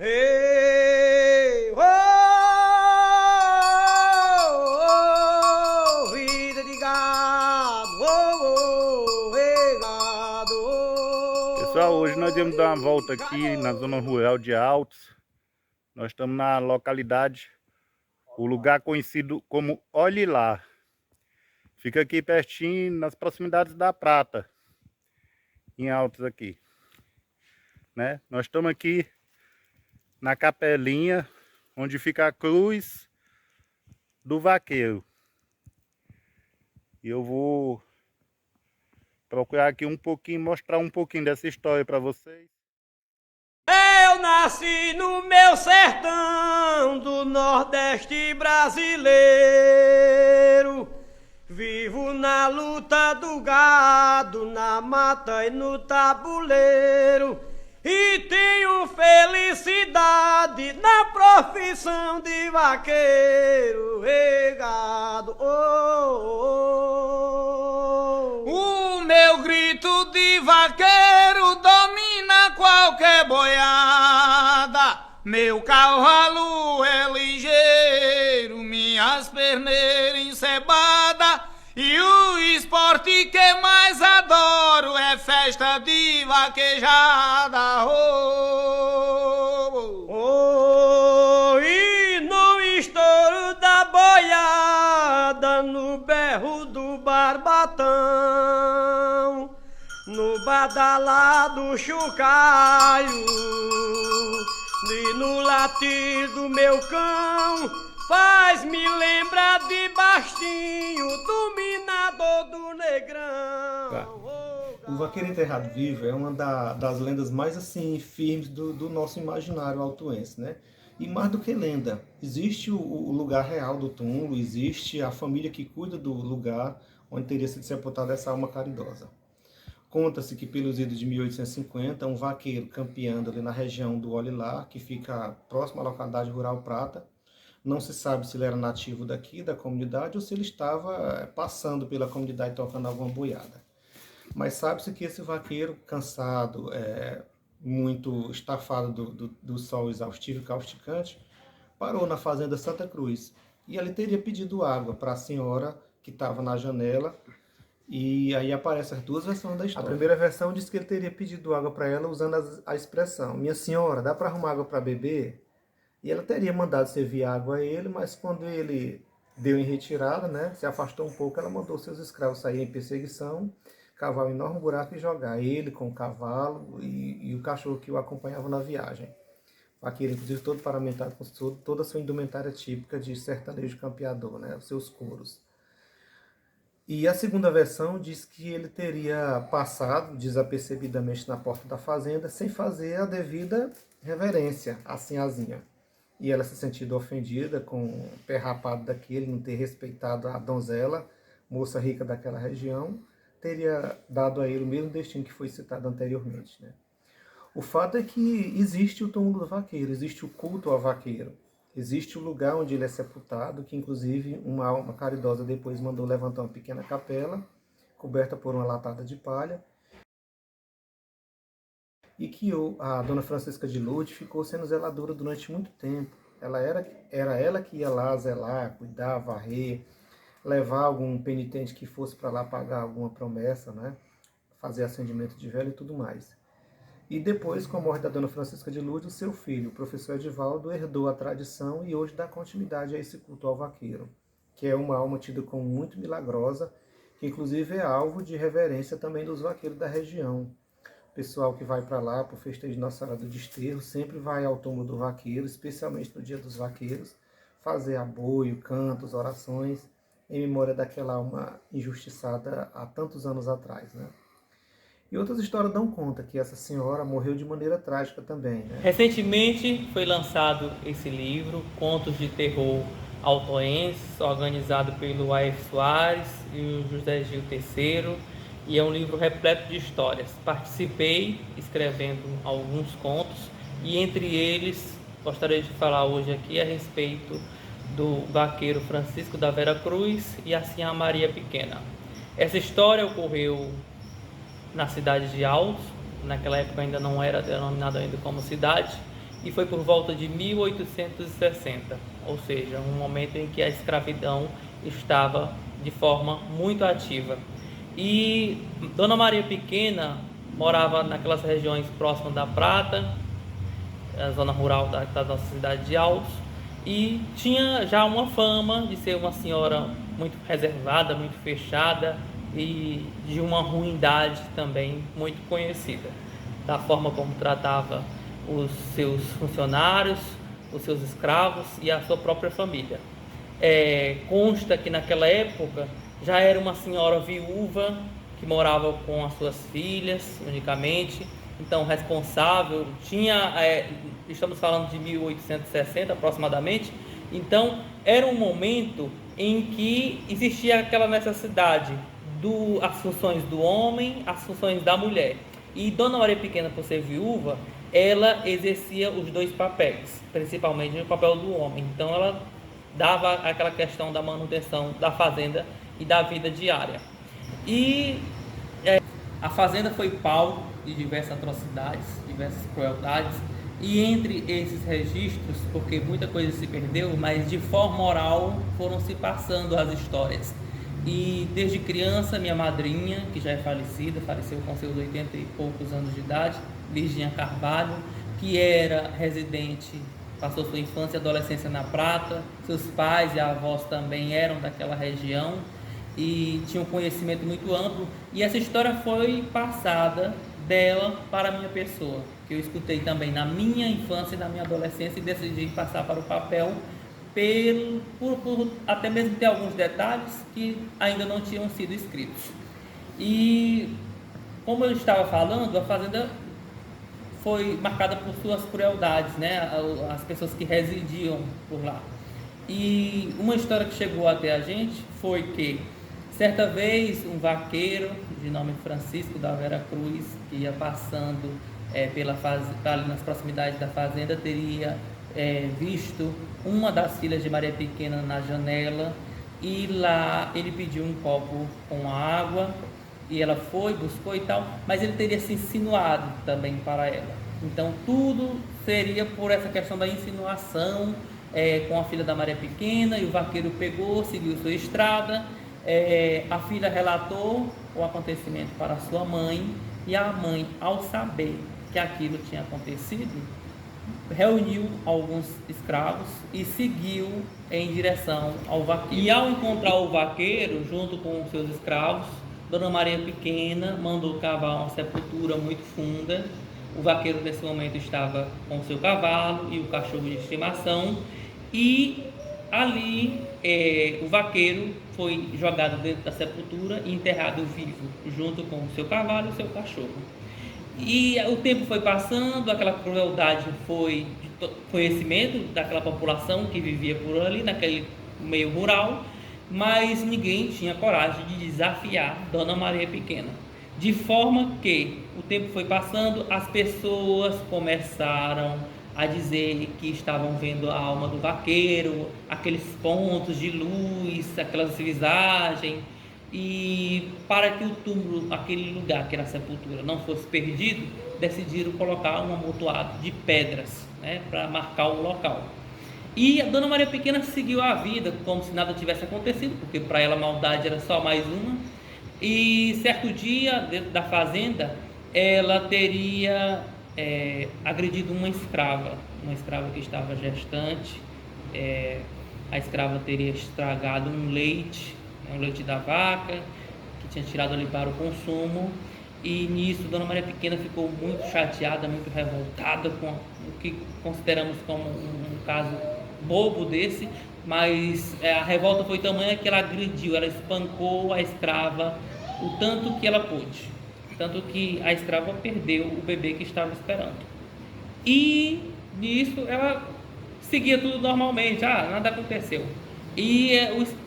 Ei, vida de gado, gado. Pessoal, hoje nós vamos dar uma volta aqui na zona rural de Altos. Nós estamos na localidade, o lugar conhecido como Olhe Lá. Fica aqui pertinho, nas proximidades da Prata, em Altos aqui, né? Nós estamos aqui na capelinha, onde fica a cruz do vaqueiro. E eu vou procurar aqui um pouquinho, mostrar um pouquinho dessa história para vocês. Eu nasci no meu sertão do Nordeste brasileiro. Vivo na luta do gado, na mata e no tabuleiro. E tenho felicidade na profissão de vaqueiro. Ei, gado, O meu grito de vaqueiro domina qualquer boiada. Meu cavalo é ligeiro, minhas perneiras encebadas. E o esporte que mais adoro é festa de vaquejada. E no estouro da boiada, no berro do barbatão, no badalado chocalho e no latir do meu cão, faz-me lembrar de Bastinho, dominador do Negrão. O Vaqueiro Enterrado Vivo é uma das lendas mais assim firmes do nosso imaginário altoense, né? E mais do que lenda, existe o lugar real do túmulo, existe a família que cuida do lugar onde teria sido sepultada essa alma caridosa. Conta-se que pelos idos de 1850, um vaqueiro campeando ali na região do Olhe Lá, que fica próximo à localidade rural Prata, não se sabe se ele era nativo daqui, da comunidade, ou se ele estava passando pela comunidade tocando alguma boiada. Mas sabe-se que esse vaqueiro, cansado, muito estafado do sol exaustivo e causticante, parou na fazenda Santa Cruz. E ali teria pedido água para a senhora que estava na janela. E aí aparecem as duas versões da história. A primeira versão diz que ele teria pedido água para ela usando a expressão: minha senhora, dá para arrumar água para beber? E ela teria mandado servir água a ele, mas quando ele deu em retirada, né, se afastou um pouco, ela mandou seus escravos sair em perseguição, cavar um enorme buraco e jogar ele com o cavalo e o cachorro que o acompanhava na viagem. O vaqueiro, inclusive, todo paramentado com toda a sua indumentária típica de sertanejo campeador, né, os seus couros. E a segunda versão diz que ele teria passado desapercebidamente na porta da fazenda sem fazer a devida reverência à sinhazinha. E ela se sentindo ofendida com o pé rapado daquele, não ter respeitado a donzela, moça rica daquela região, teria dado a ele o mesmo destino que foi citado anteriormente, né? O fato é que existe o túmulo do vaqueiro, existe o culto ao vaqueiro, existe o lugar onde ele é sepultado, que inclusive uma alma caridosa depois mandou levantar uma pequena capela, coberta por uma latada de palha, e que a dona Francisca de Lourdes ficou sendo zeladora durante muito tempo. Era ela que ia lá zelar, cuidar, varrer, levar algum penitente que fosse para lá pagar alguma promessa, né? Fazer acendimento de vela e tudo mais. E depois, com a morte da dona Francisca de Lourdes, o seu filho, o professor Edivaldo, herdou a tradição e hoje dá continuidade a esse culto ao vaqueiro, que é uma alma tida como muito milagrosa, que inclusive é alvo de reverência também dos vaqueiros da região. O pessoal que vai para lá para o festejo de Nossa Senhora do Desterro sempre vai ao túmulo do vaqueiro, especialmente no dia dos vaqueiros, fazer aboio, cantos, orações, em memória daquela alma injustiçada há tantos anos atrás, né? E outras histórias dão conta que essa senhora morreu de maneira trágica também, né? Recentemente foi lançado esse livro, Contos de Terror Altoenses, organizado pelo A.F. Soares e o José Gil III, e é um livro repleto de histórias. Participei escrevendo alguns contos e entre eles gostaria de falar hoje aqui a respeito do vaqueiro Francisco da Vera Cruz e a Sinhá Maria Pequena. Essa história ocorreu na cidade de Altos, naquela época ainda não era denominada ainda como cidade, e foi por volta de 1860, ou seja, um momento em que a escravidão estava de forma muito ativa. E Dona Maria Pequena morava naquelas regiões próximas da Prata, a zona rural da nossa cidade de Altos, e tinha já uma fama de ser uma senhora muito reservada, muito fechada e de uma ruindade também muito conhecida, da forma como tratava os seus funcionários, os seus escravos e a sua própria família. Consta que naquela época já era uma senhora viúva que morava com as suas filhas unicamente, então responsável, estamos falando de 1860 aproximadamente, então era um momento em que existia aquela necessidade as funções do homem, as funções da mulher. E Dona Maria Pequena, por ser viúva, ela exercia os dois papéis, principalmente o papel do homem. Então ela dava aquela questão da manutenção da fazenda e da vida diária. E a fazenda foi palco de diversas atrocidades, diversas crueldades, e entre esses registros, porque muita coisa se perdeu, mas de forma oral foram se passando as histórias. E desde criança, minha madrinha, que já é falecida, faleceu com seus 80 e poucos anos de idade, Virginia Carvalho, que era residente, passou sua infância e adolescência na Prata, seus pais e avós também eram daquela região e tinham um conhecimento muito amplo, e essa história foi passada dela para a minha pessoa, que eu escutei também na minha infância e na minha adolescência e decidi passar para o papel, por até mesmo ter alguns detalhes que ainda não tinham sido escritos. E como eu estava falando, a fazenda foi marcada por suas crueldades, né? As pessoas que residiam por lá. E uma história que chegou até a gente foi que certa vez um vaqueiro de nome Francisco da Vera Cruz, que ia passando ali nas proximidades da fazenda, teria visto uma das filhas de Maria Pequena na janela, e lá ele pediu um copo com água e ela foi, buscou e tal, mas ele teria se insinuado também para ela. Então tudo seria por essa questão da insinuação com a filha da Maria Pequena, e o vaqueiro pegou, seguiu sua estrada. A filha relatou o acontecimento para sua mãe, e a mãe, ao saber que aquilo tinha acontecido, reuniu alguns escravos e seguiu em direção ao vaqueiro. E ao encontrar o vaqueiro junto com os seus escravos, Dona Maria Pequena mandou cavar uma sepultura muito funda. O vaqueiro nesse momento estava com o seu cavalo e o cachorro de estimação, e ali o vaqueiro foi jogado dentro da sepultura e enterrado vivo, junto com o seu cavalo e o seu cachorro. E o tempo foi passando, aquela crueldade foi de conhecimento daquela população que vivia por ali, naquele meio rural, mas ninguém tinha coragem de desafiar Dona Maria Pequena. De forma que o tempo foi passando, as pessoas começaram a dizer que estavam vendo a alma do vaqueiro, aqueles pontos de luz, aquelas visagens. E para que o túmulo, aquele lugar que era a sepultura, não fosse perdido, decidiram colocar um amontoado de pedras, né, para marcar o local. E a Dona Maria Pequena seguiu a vida como se nada tivesse acontecido, porque para ela a maldade era só mais uma. E certo dia, dentro da fazenda, ela teria agredido uma escrava que estava gestante. A escrava teria estragado um leite da vaca, que tinha tirado ali para o consumo, e nisso Dona Maria Pequena ficou muito chateada, muito revoltada com o que consideramos como um caso bobo desse, mas a revolta foi tamanha que ela agrediu, ela espancou a escrava o tanto que ela pôde, tanto que a escrava perdeu o bebê que estava esperando. E nisso ela seguia tudo normalmente, nada aconteceu. E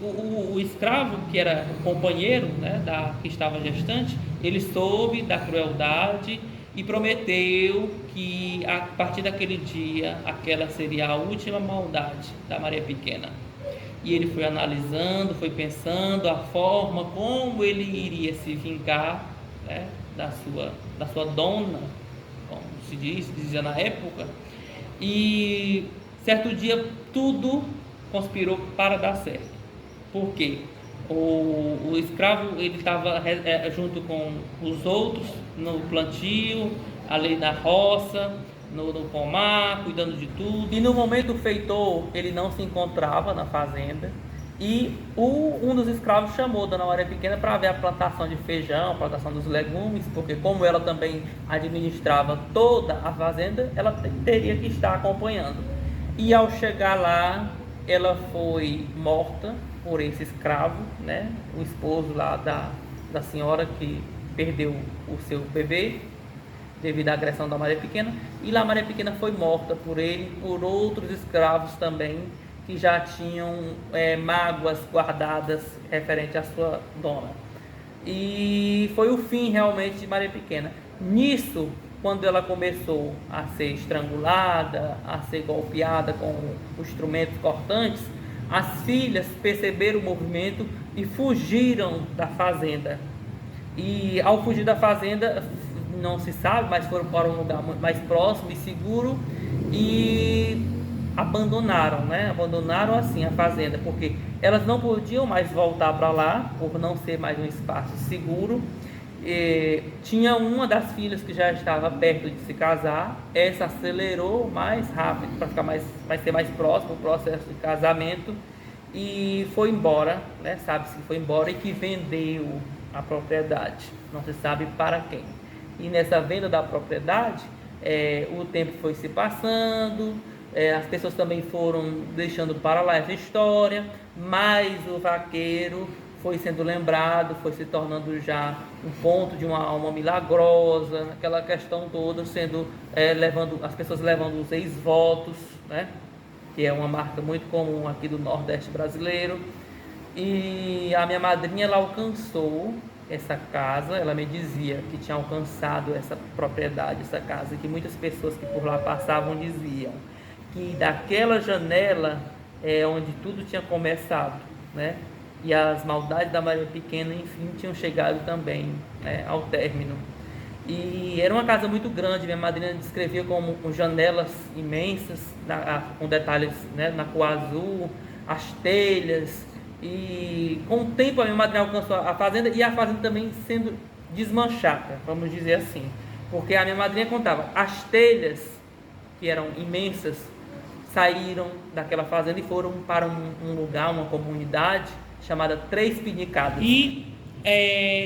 o escravo, que era o companheiro, né, que estava gestante, ele soube da crueldade e prometeu que a partir daquele dia aquela seria a última maldade da Maria Pequena. E ele foi analisando, foi pensando a forma como ele iria se vingar, né, da sua dona, como se dizia na época. E certo dia tudo conspirou para dar certo. Por quê? O escravo ele estava junto com os outros no plantio, ali na roça, no pomar, cuidando de tudo. E no momento o feitor ele não se encontrava na fazenda. E um dos escravos chamou Dona Maria Pequena para ver a plantação de feijão, a plantação dos legumes, porque como ela também administrava toda a fazenda, ela teria que estar acompanhando. E ao chegar lá, ela foi morta por esse escravo, né? O esposo lá da senhora que perdeu o seu bebê devido à agressão da Maria Pequena. E lá a Maria Pequena foi morta por ele, por outros escravos também, que já tinham mágoas guardadas referente à sua dona. E foi o fim realmente de Maria Pequena. Nisso, quando ela começou a ser estrangulada, a ser golpeada com instrumentos cortantes, as filhas perceberam o movimento e fugiram da fazenda. E ao fugir da fazenda, não se sabe, mas foram para um lugar mais próximo e seguro e abandonaram, né? Abandonaram assim a fazenda, porque elas não podiam mais voltar para lá, por não ser mais um espaço seguro. Tinha uma das filhas que já estava perto de se casar, essa acelerou mais rápido para ficar ser mais próximo o processo de casamento e foi embora, né? Sabe-se que foi embora e que vendeu a propriedade, não se sabe para quem. E nessa venda da propriedade, o tempo foi se passando, as pessoas também foram deixando para lá essa história, mas o vaqueiro foi sendo lembrado, foi se tornando já um ponto de uma alma milagrosa, aquela questão toda sendo, as pessoas levando os ex-votos, né? Que é uma marca muito comum aqui do Nordeste brasileiro. E a minha madrinha, ela alcançou essa casa, ela me dizia que tinha alcançado essa propriedade, essa casa, que muitas pessoas que por lá passavam diziam que daquela janela é onde tudo tinha começado, né? E as maldades da Maria Pequena, enfim, tinham chegado também, né, ao término. E era uma casa muito grande, minha madrinha descrevia como janelas imensas, com detalhes, né, na cor azul, as telhas. E com o tempo a minha madrinha alcançou a fazenda e a fazenda também sendo desmanchada, vamos dizer assim. Porque a minha madrinha contava, as telhas, que eram imensas, saíram daquela fazenda e foram para um lugar, uma comunidade chamada Três Pinicadas. E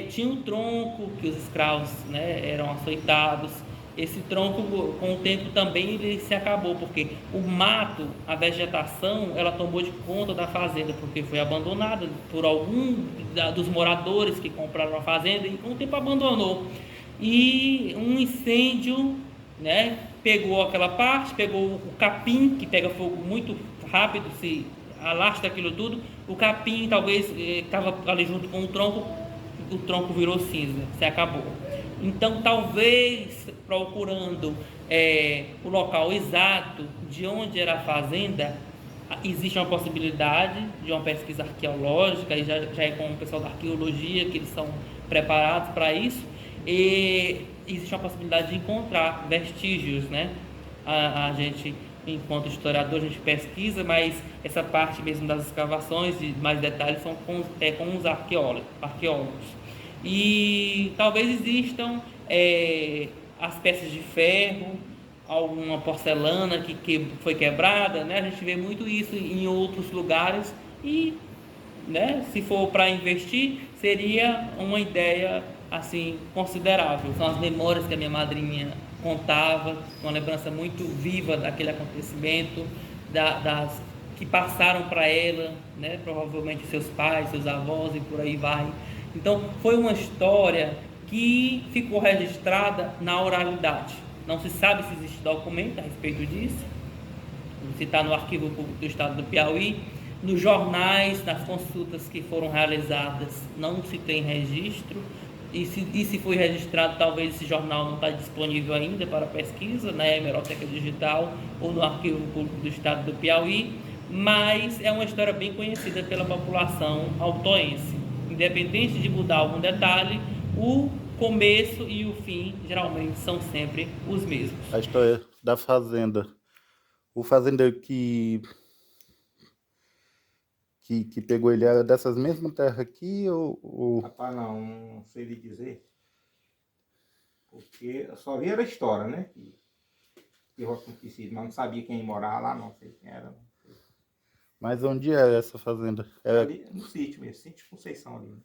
tinha um tronco que os escravos, né, eram açoitados. Esse tronco, com o tempo também, ele se acabou, porque o mato, a vegetação, ela tomou de conta da fazenda, porque foi abandonada por algum dos moradores que compraram a fazenda e com o tempo abandonou. E um incêndio, né, pegou aquela parte, pegou o capim, que pega fogo muito rápido, se alastra aquilo tudo. O capim talvez estava ali junto com o tronco virou cinza, se acabou. Então talvez procurando o local exato de onde era a fazenda, existe uma possibilidade de uma pesquisa arqueológica, e já é com o pessoal da arqueologia, que eles são preparados para isso, e existe uma possibilidade de encontrar vestígios, né? A gente, enquanto historiador, a gente pesquisa, mas essa parte mesmo das escavações e mais detalhes são com os arqueólogos. E talvez existam as peças de ferro, alguma porcelana que foi quebrada, né? A gente vê muito isso em outros lugares e, né, se for para investir, seria uma ideia assim considerável. São as memórias que a minha madrinha contava, uma lembrança muito viva daquele acontecimento, das que passaram para ela, né? Provavelmente seus pais, seus avós e por aí vai. Então foi uma história que ficou registrada na oralidade. Não se sabe se existe documento a respeito disso. Se está no Arquivo Público do Estado do Piauí, nos jornais, nas consultas que foram realizadas, não se tem registro. E se foi registrado, talvez esse jornal não está disponível ainda para pesquisa, na hemeroteca digital ou no Arquivo Público do Estado do Piauí, mas é uma história bem conhecida pela população autoense. Independente de mudar algum detalhe, o começo e o fim geralmente são sempre os mesmos. A história da fazenda O fazendeiro que pegou ele era dessas mesmas terras aqui ou... Rapaz, não sei lhe dizer. Porque eu só via a história, né? Que eu acontecido, mas não sabia quem morava lá, não sei quem era. Não sei. Mas onde era essa fazenda? Era Ali no sítio mesmo, sítio Conceição ali. Né?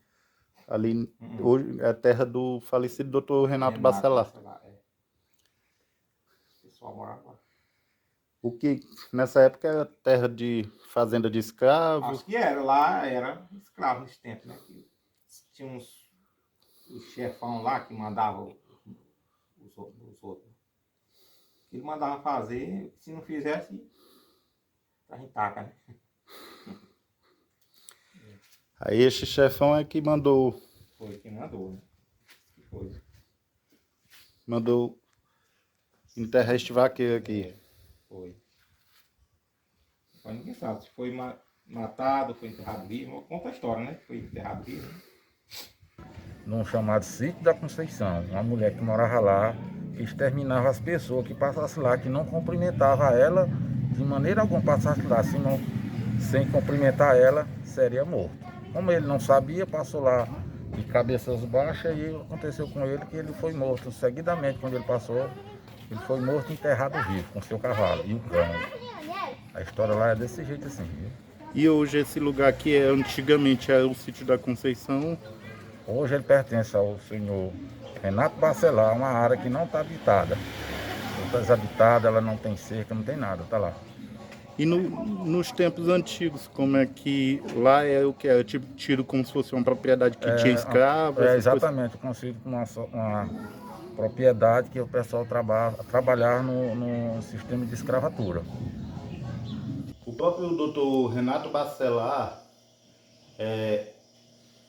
ali, hoje é a terra do falecido Dr. Renato Bacelar. É. O pessoal morava lá. O que nessa época era terra de fazenda de escravo. Acho que era, lá era escravo nesse tempo, né? Que tinha os chefão lá que mandavam os outros. Ele mandava fazer, se não fizesse, a gente taca, né? Aí esse chefão é que mandou Foi quem mandou, né? Foi. enterrar este vaqueiro aqui. Foi. Mas ninguém sabe se foi matado, foi enterrado vivo. Conta a história, né? Foi enterrado vivo. Né? Num chamado Sítio da Conceição, uma mulher que morava lá, que exterminava as pessoas que passassem lá, que não cumprimentava ela, de maneira alguma passasse lá, sem cumprimentar ela, seria morto. Como ele não sabia, passou lá de cabeças baixas e aconteceu com ele que ele foi morto. Seguidamente, quando ele passou, ele foi morto e enterrado vivo, com seu cavalo e o cão. A história lá é desse jeito assim, viu? E hoje esse lugar aqui, antigamente era o Sítio da Conceição. Hoje ele pertence ao senhor Renato Bacelar, uma área que não está habitada. Está desabitada, ela não tem cerca, não tem nada, está lá. E nos tempos antigos, como é que lá era o que era? Tipo, tido como se fosse uma propriedade que tinha escravos? Exatamente, consigo uma propriedade que o pessoal trabalhar no sistema de escravatura. O próprio Dr. Renato Bacelar,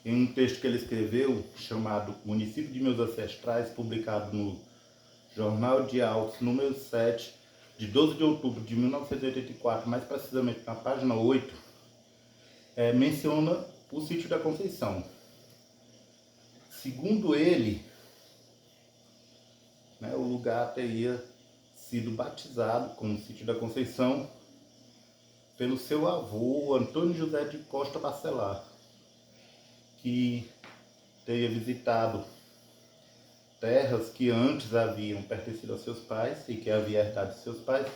em um texto que ele escreveu, chamado Município de Meus Ancestrais, publicado no Jornal de Altos, número 7, de 12 de outubro de 1984, mais precisamente na página 8, menciona o Sítio da Conceição. Segundo ele, o lugar teria sido batizado como Sítio da Conceição pelo seu avô, Antônio José de Costa Bacelar, que teria visitado terras que antes haviam pertencido aos seus pais e que havia herdado de seus pais,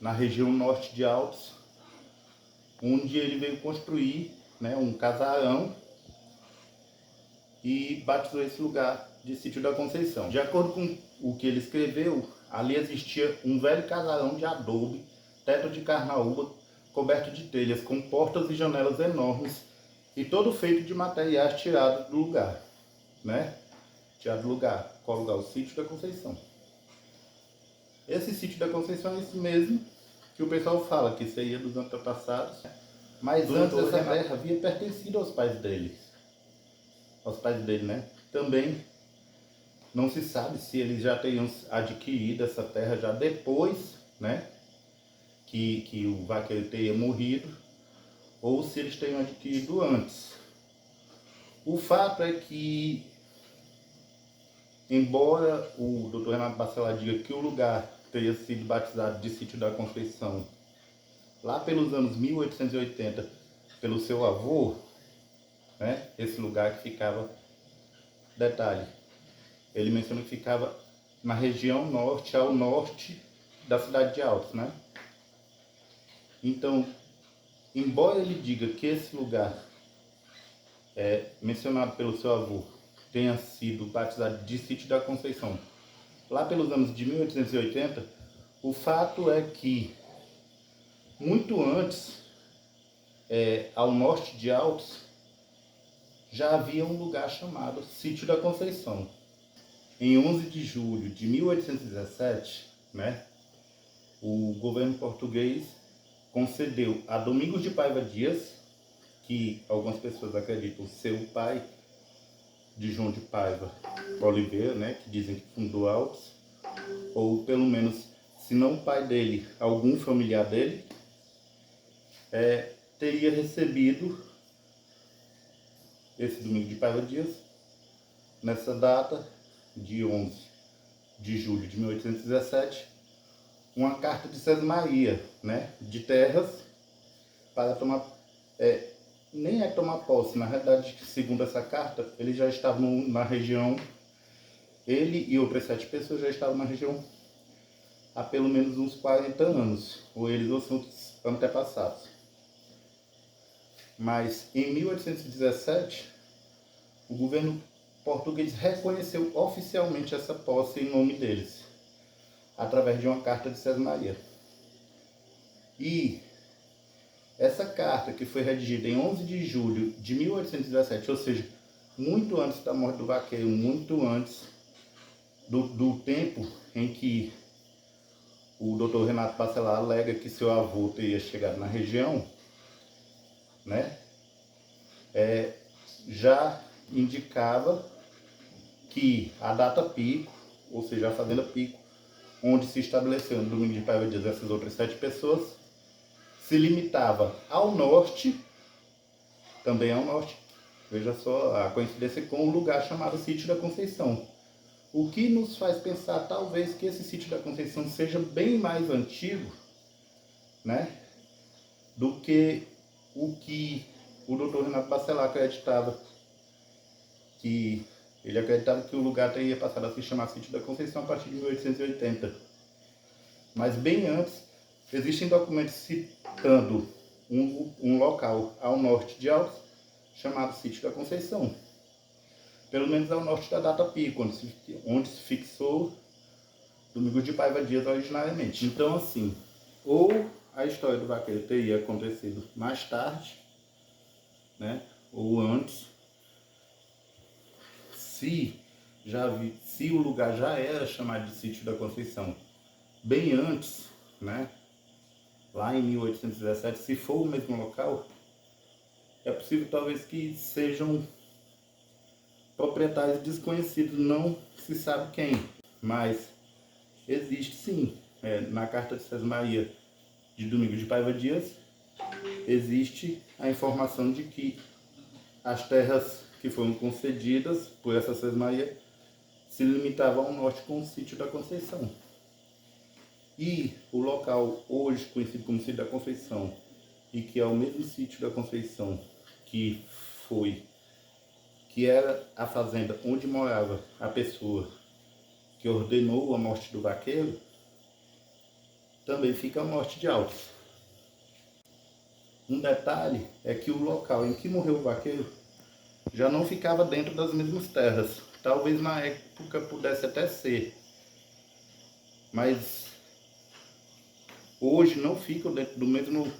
na região norte de Altos, onde ele veio construir um casarão e batizou esse lugar de Sítio da Conceição. De acordo com o que ele escreveu, ali existia um velho casarão de adobe, teto de carnaúba, coberto de telhas, com portas e janelas enormes, e todo feito de materiais tirados do lugar, Tirado do lugar. Qual lugar? O Sítio da Conceição. Esse Sítio da Conceição é esse mesmo que o pessoal fala, que seria dos antepassados, mas antes essa terra havia pertencido aos pais deles. Aos pais dele, Também não se sabe se eles já teriam adquirido essa terra já depois, que o vaqueiro teria morrido, ou se eles teriam adquirido antes. O fato é que, embora o Dr. Renato Bacelar diga que o lugar teria sido batizado de Sítio da Conceição lá pelos anos 1880 pelo seu avô, esse lugar que ficava, detalhe, ele menciona que ficava na região norte, ao norte da cidade de Altos, Então, embora ele diga que esse lugar, mencionado pelo seu avô, tenha sido batizado de Sítio da Conceição lá pelos anos de 1880, o fato é que, muito antes, ao norte de Altos, já havia um lugar chamado Sítio da Conceição. Em 11 de julho de 1817, o governo português concedeu a Domingos de Paiva Dias, que algumas pessoas acreditam ser o pai de João de Paiva Oliveira, que dizem que fundou Altos, ou pelo menos, se não o pai dele, algum familiar dele, teria recebido esse Domingos de Paiva Dias, nessa data de 11 de julho de 1817, uma carta de sesmaria, né, de terras para tomar, nem é tomar posse, na realidade, segundo essa carta, eles já estavam na região, ele e outras 7 pessoas já estavam na região há pelo menos uns 40 anos, ou eles ou são antepassados. Mas em 1817, o governo português reconheceu oficialmente essa posse em nome deles, através de uma carta de sesmaria. E essa carta, que foi redigida em 11 de julho de 1817, ou seja, muito antes da morte do vaqueiro, muito antes do tempo em que o Dr. Renato Bacelar alega que seu avô teria chegado na região, né, já indicava que a data pico, ou seja, a fazenda pico, onde se estabeleceu no domingo de Paiva Dias essas outras 7 pessoas, se limitava ao norte, também ao norte, veja só a coincidência com o lugar chamado Sítio da Conceição. O que nos faz pensar, talvez, que esse Sítio da Conceição seja bem mais antigo, né, do que o que o Dr. Renato Bacelar acreditava, que ele acreditava que o lugar teria passado a se chamar Sítio da Conceição a partir de 1880. Mas bem antes, existem documentos citando um local ao norte de Altos, chamado Sítio da Conceição. Pelo menos ao norte da data pico, onde se fixou Domingos de Paiva Dias originariamente. Então, assim, ou a história do vaqueiro teria acontecido mais tarde, né, ou antes, se o lugar já era chamado de Sítio da Conceição bem antes, né, lá em 1817, se for o mesmo local, é possível talvez que sejam proprietários desconhecidos, não se sabe quem, mas existe sim, na carta de Sesmaria de Domingos de Paiva Dias, existe a informação de que as terras que foram concedidas por essa Sesmaria se limitavam ao norte com o Sítio da Conceição. E o local hoje conhecido como Sítio da Conceição, e que é o mesmo Sítio da Conceição que era a fazenda onde morava a pessoa que ordenou a morte do vaqueiro, também fica ao norte de Altos. Um detalhe é que o local em que morreu o vaqueiro já não ficava dentro das mesmas terras. Talvez na época pudesse até ser, mas hoje não ficam dentro do mesmo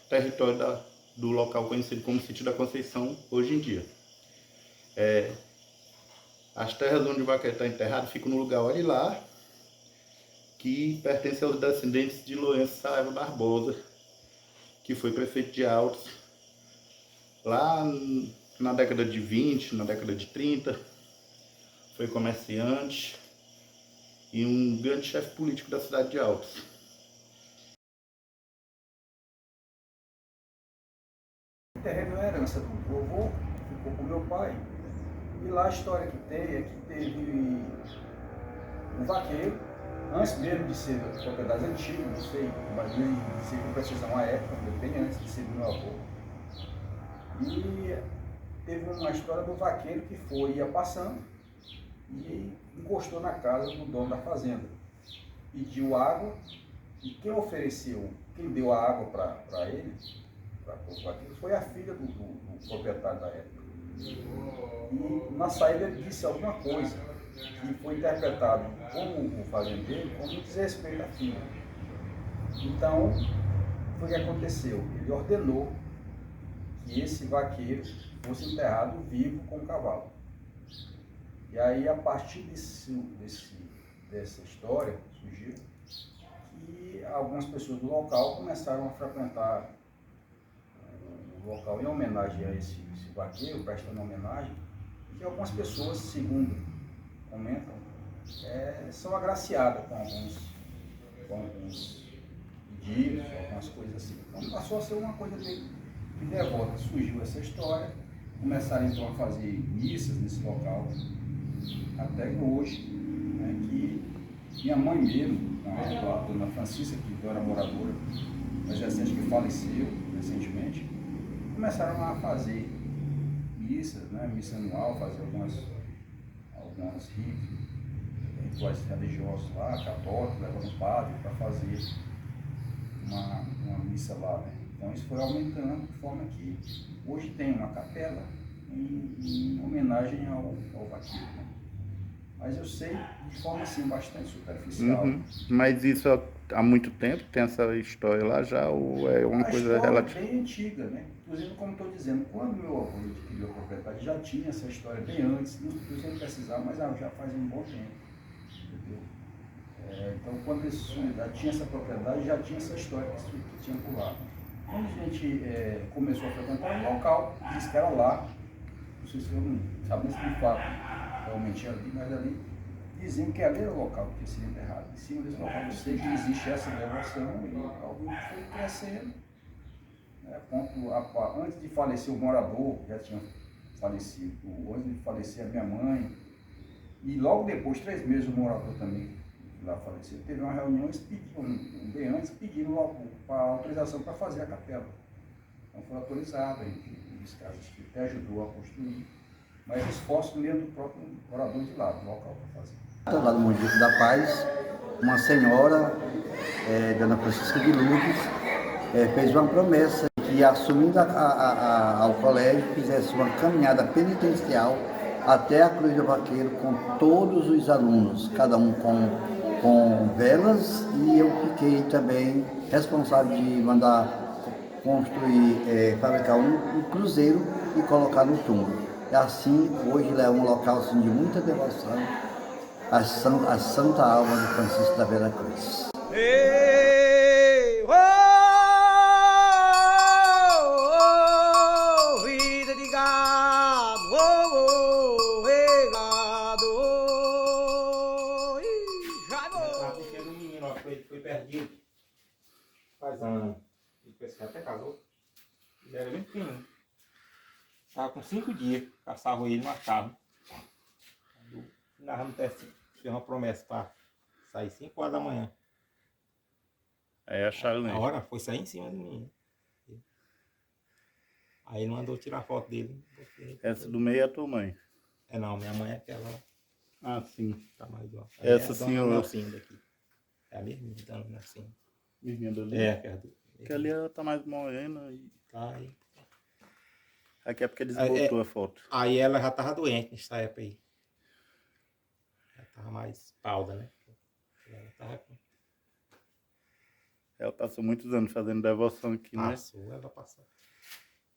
território do local conhecido como Sítio da Conceição hoje em dia. As terras onde o vaqueiro está enterrado ficam no lugar Orilar, que pertence aos descendentes de Lourenço Saraiva Barbosa, que foi prefeito de Altos lá na década de 20, na década de 30, foi comerciante e um grande chefe político da cidade de Altos. O terreno é herança do vovô, ficou com meu pai. E lá a história que tem é que teve um vaqueiro, antes mesmo de ser propriedade antiga, não sei, mas não sei com precisão a época, bem antes de ser do meu avô. E teve uma história do vaqueiro que ia passando e encostou na casa do dono da fazenda. Pediu água e quem deu a água para ele, foi a filha do proprietário da época. E na saída ele disse alguma coisa que foi interpretado como o fazendeiro como desrespeito à filha. Então, foi o que aconteceu. Ele ordenou que esse vaqueiro fosse enterrado vivo com o cavalo. E aí, a partir dessa história, surgiu que algumas pessoas do local começaram a frequentar o local em homenagem a esse vaqueiro, prestando homenagem, e algumas pessoas, segundo comentam, são agraciadas com alguns pedidos, algumas coisas assim. Então passou a ser uma coisa de devota. Surgiu essa história, começaram então a fazer missas nesse local, até hoje, né, que minha mãe mesmo, com a dona Francisca, que era moradora, mas recente que faleceu recentemente, começaram a fazer missas, né, missa anual, fazer alguns rituais religiosos lá, católicos, levando o padre para fazer uma missa lá, né? Então isso foi aumentando de forma que hoje tem uma capela em homenagem ao vaqueiro, né? Mas eu sei de forma assim bastante superficial. Mas isso há muito tempo tem essa história lá já, ou é uma coisa história relativa? é bem antiga, né? Inclusive, como estou dizendo, quando meu avô adquiriu a propriedade, já tinha essa história bem antes, não precisam precisar, mas já faz um bom tempo, entendeu? Então, quando esse unidade tinha essa propriedade, já tinha essa história que tinha por lá. Quando a gente começou a frequentar o local, disse que era lá, não sei se eu não sabia se de fato realmente era ali, mas ali diziam que ali era o local que seria enterrado. Em cima desse local eu sei que existe essa devoção e algo foi crescendo. Antes de falecer o morador, já tinha falecido, antes de falecer a minha mãe, e logo depois, 3 meses, o morador também lá faleceu. Teve uma reunião, eles pediram, bem antes, pediram logo a autorização para fazer a capela. Então foi autorizado, a gente, nesse caso, até ajudou a construir, mas esforço mesmo do próprio morador de lá, do local para fazer. Lá no Município da Paz, uma senhora, Dona Francisca de Lourdes, fez uma promessa que, assumindo ao colégio, fizesse uma caminhada penitencial até a Cruz do Vaqueiro com todos os alunos, cada um com velas, e eu fiquei também responsável de mandar construir, fabricar um cruzeiro e colocar no túmulo. E assim, hoje ele é um local assim, de muita devoção a Santa Alma de Francisco da Vera Cruz. Ei, vida de gado, ei, gado, já vou. Porque o menino ó, foi perdido faz anos. E depois que até casou. Ele era bem pequeno. Estava com 5 dias, caçava ele e não achava. Nós fez uma promessa para sair 5 horas da manhã. Aí acharam A ele. hora foi sair em cima do menino. Aí ele mandou tirar foto dele. Essa do meio é a tua mãe? Não, minha mãe é aquela. Ah, sim. Tá mais ó. Essa é senhora. Nelsinho daqui. É a mesma dona Nelsinho. Menina dali. É, Que ali ela tá mais morena e... Tá aí. Aqui é porque desbotou a foto. Aí ela já tava doente nessa época aí. Já tava mais pauda, né? Ela tava com... Ela passou muitos anos fazendo devoção aqui, né? Passou, ela passou.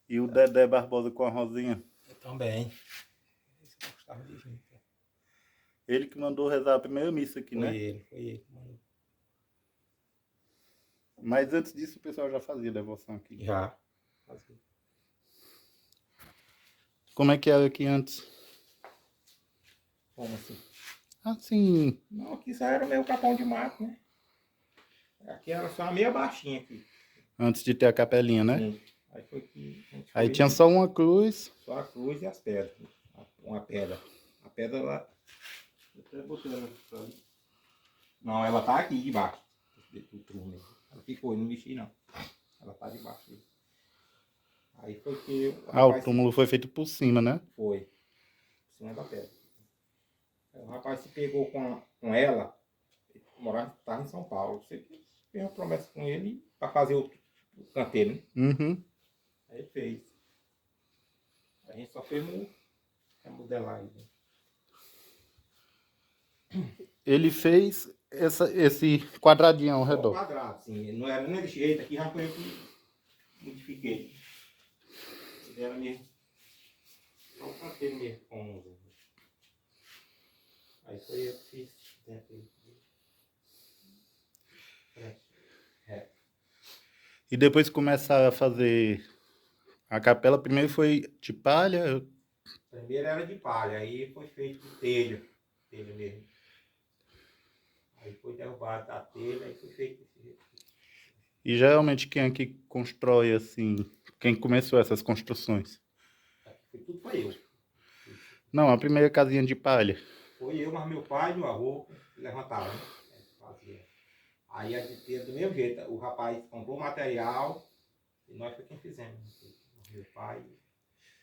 E o Dedé Barbosa com a Rosinha. Eu também. Eles gostavam de gente. Ele que mandou rezar a primeira missa aqui, Foi né? ele que mandou. Mas antes disso o pessoal já fazia devoção aqui. Já. Fazia. Como é que era aqui antes? Como assim? Assim, Não, aqui só era meio capão de mato, né? Aqui era só uma meia baixinha aqui. antes de ter a capelinha, né? Sim. Aí foi que a gente Aí fez tinha só uma cruz. só a cruz e as pedras. Uma pedra. A pedra lá. Eu até botei ela pra ali. Não, ela tá aqui debaixo do túmulo. Ela ficou, eu não mexi não. Ela tá debaixo aí. Aí foi que o O rapaz túmulo foi feito por cima, né? foi. Por cima da pedra. Aí o rapaz se pegou com ela. Ele tava em São Paulo. Você fez uma promessa com ele para fazer o canteiro, né? Uhum. Aí ele fez. A gente só fez remodelar ele. Ele fez esse quadradinho ao Só redor. quadrado, assim. Não era nem desse jeito aqui, já foi eu que modifiquei. Ele era mesmo. Só o canteiro mesmo com uns. Aí foi eu que fiz dentro aí. E depois começaram a fazer a capela. Primeiro foi de palha. Primeiro era de palha, aí foi feito de telha mesmo. Aí foi derrubado da telha, aí foi feito desse jeito. E geralmente quem é que constrói assim? Quem começou essas construções? Tudo foi eu. Não, a primeira casinha de palha. Foi eu, mas meu pai e meu avô levantavam, né? Fazia. Aí a gente fez do mesmo jeito. O rapaz comprou o material e nós foi quem fizemos. Meu pai,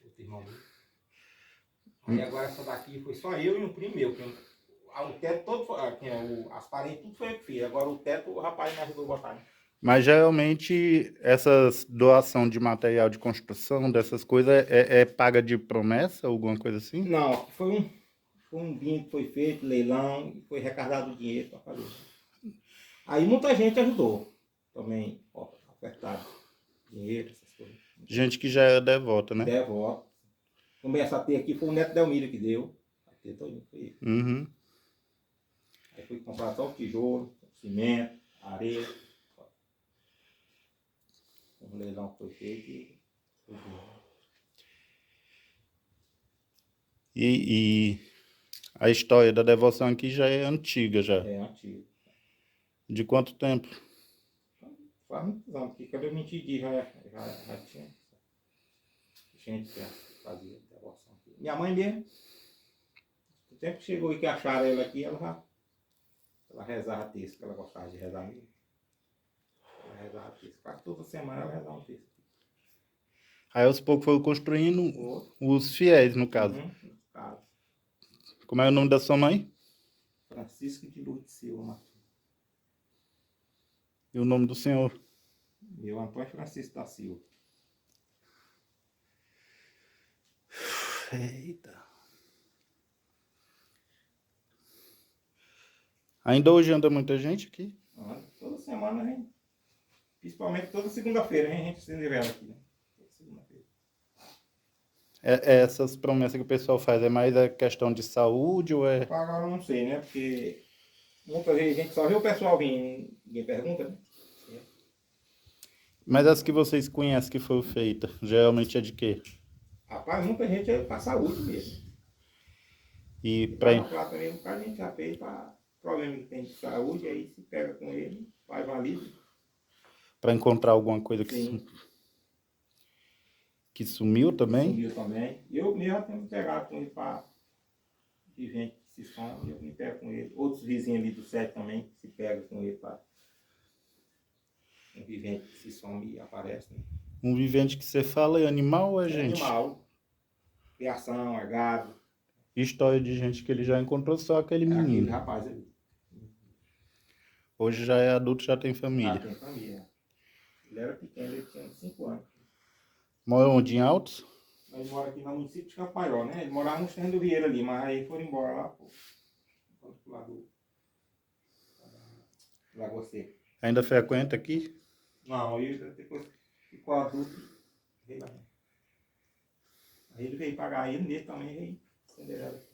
outro irmão meu. Aí agora essa daqui foi só eu e um primo meu. O teto todo foi, as paredes tudo foi eu que fiz. Agora o teto o rapaz me ajudou a botar. Né? Mas geralmente essas doação de material de construção, dessas coisas, é paga de promessa, alguma coisa assim? Não, foi um bingo que foi feito, leilão, e foi arrecadado o dinheiro para fazer. Aí muita gente ajudou também, ofertaram dinheiro, essas coisas. Gente que já é devota, né? Devoto. Começa a ter aqui, foi o Neto Delmiro que deu. Aqui todo foi. Uhum. Aí fui comprar só o tijolo, cimento, areia. Um leilão que foi feito e foi bom. E a história da devoção aqui já é antiga, já. É antigo. De quanto tempo? Faz muitos anos, porque quando eu me entendi já tinha gente que fazia devoção aqui. Minha mãe mesmo, o tempo que chegou e que acharam ela aqui, ela rezava texto, que ela gostava de rezar mesmo. Ela rezava texto. Quase toda semana ela rezava um texto. Aí aos poucos foram construindo os fiéis, no caso. No caso. Como é o nome da sua mãe? Francisco de Lourdes Silva Martins. E o nome do senhor? Meu Antônio Francisco da Silva. Eita. Ainda hoje anda muita gente aqui? Toda semana, hein? Principalmente toda segunda-feira, hein? A gente se nivela aqui, né? Toda segunda-feira. Essas promessas que o pessoal faz é mais a questão de saúde ou é... Agora eu não sei, né? Porque muitas vezes a gente só vê o pessoal vir, ninguém pergunta, né? Mas as que vocês conhecem que foram feitas, geralmente é de quê? Rapaz, muita gente é para saúde mesmo. E Para plata mesmo, a gente já fez para problema que tem de saúde, aí se pega com ele, vai valida. para encontrar alguma coisa Sim. que sumiu também? Sumiu também. Eu mesmo já tenho me pegado com ele para de gente que se some, eu me pego com ele. Outros vizinhos ali do sete também que se pegam com ele para um vivente que se some e aparece. Né? Um vivente que você fala é animal ou é gente? Animal. Criação, é gado. História de gente que ele já encontrou só aquele menino. Aquele rapaz ali. Hoje já é adulto, já tem família. Já tem família. Ele era pequeno, ele tinha 5 anos. Mora onde? Em Altos? Ele mora aqui no município de Campaió, né? Ele morava no terreno do Vieira ali, mas aí foram embora lá pro lado do Lagoa Seca. Ainda frequenta aqui? Não, aí depois ficou adulto, veio lá. Aí ele veio pagar ele, nele também veio estender ela aqui.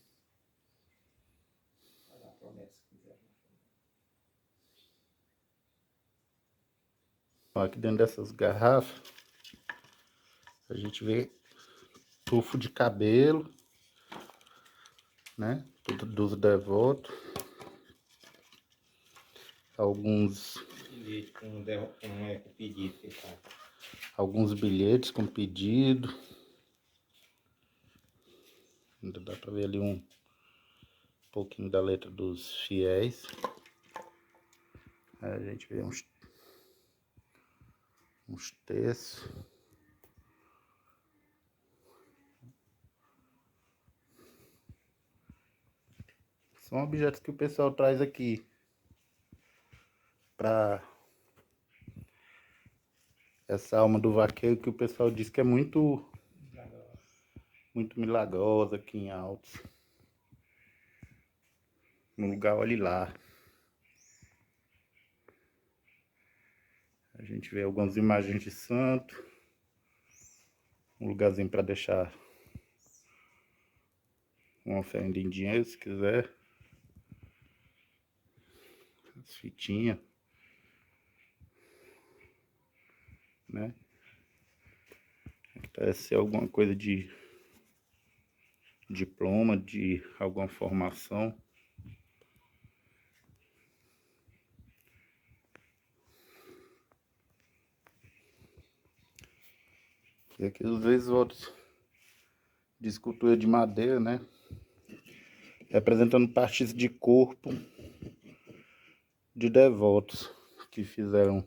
Pagar a promessa que quiser. Aqui dentro dessas garrafas, a gente vê tufo de cabelo, né? Tudo dos devotos. Alguns Bilhete com pedido que ele faz. alguns bilhetes com pedido. Ainda dá para ver ali um pouquinho da letra dos fiéis. Aí a gente vê uns textos. São objetos que o pessoal traz aqui para essa alma do vaqueiro, que o pessoal diz que é muito milagrosa aqui em Altos. No lugar, olhe lá. A gente vê algumas imagens de santo. Um lugarzinho para deixar uma oferenda em dinheiro, se quiser. As fitinhas. Né? Aqui parece ser alguma coisa de diploma, de alguma formação. E aqui os esvotos de escultura de madeira, né? Representando partes de corpo de devotos. que fizeram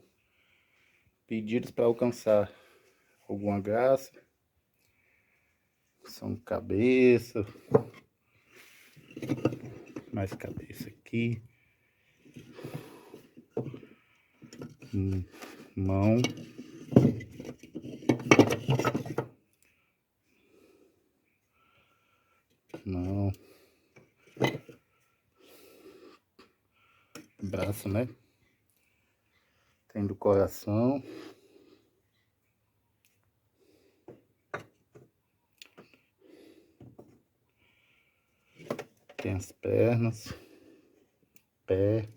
pedidos para alcançar alguma graça. São cabeça, mais cabeça aqui, mão, não, braço, né? Tem do coração. Tem as pernas, pé.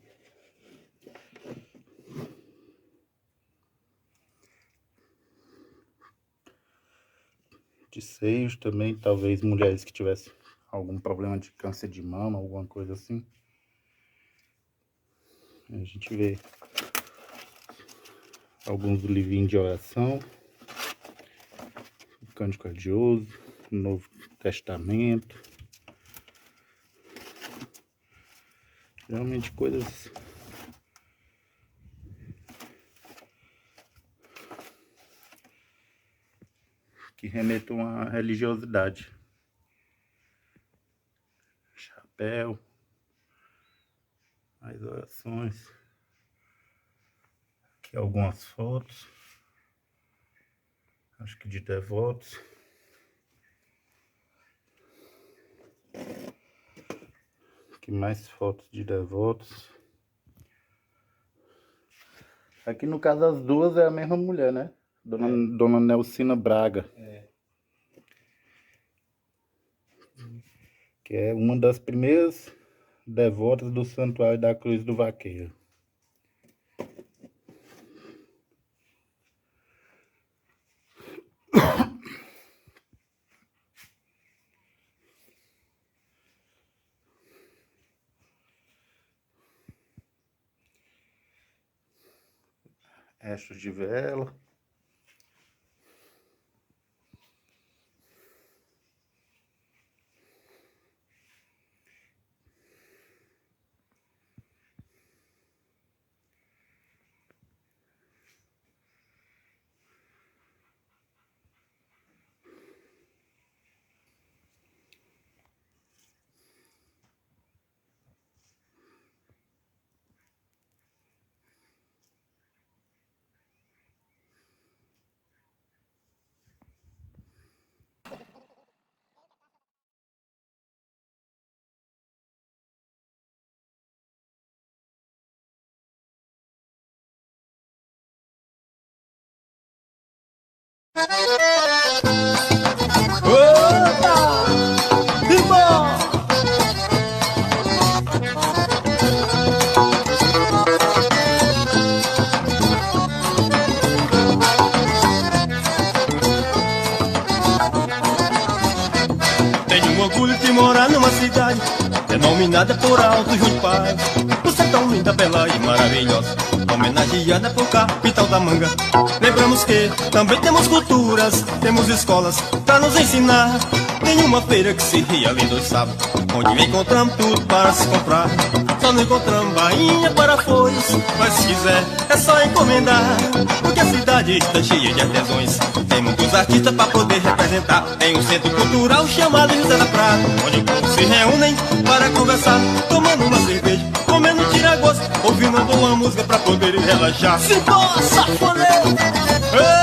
De seios também, talvez mulheres que tivessem algum problema de câncer de mama, alguma coisa assim. A gente vê alguns livrinhos de oração, o Cântico Religioso, o Novo Testamento. Realmente coisas que remetam à religiosidade. Chapéu, mais orações. Aqui algumas fotos, acho que de devotos. Aqui mais fotos de devotos. Aqui no caso as duas é a mesma mulher, né? Dona Nelcina Braga. Que é uma das primeiras devotas do Santuário da Cruz do Vaqueiro. Restos de vela. Tenho orgulho de morar numa cidade denominada por Alto João de Paz. Você é tão linda, bela e maravilhosa, homenageada por capital da manga. Lembramos que também temos culturas, temos escolas pra nos ensinar. Tem uma feira que se realiza aos sábados, onde encontramos tudo para se comprar. Só não encontramos bainha para foice, mas se quiser é só encomendar. Porque a cidade está cheia de artesãos, tem muitos artistas para poder representar. Tem um centro cultural chamado José da Prata, onde o povo se reúnem para conversar, tomando uma cerveja, comendo tira-gosto, ouvindo uma boa música para poder relaxar. Simbora, safoneiro!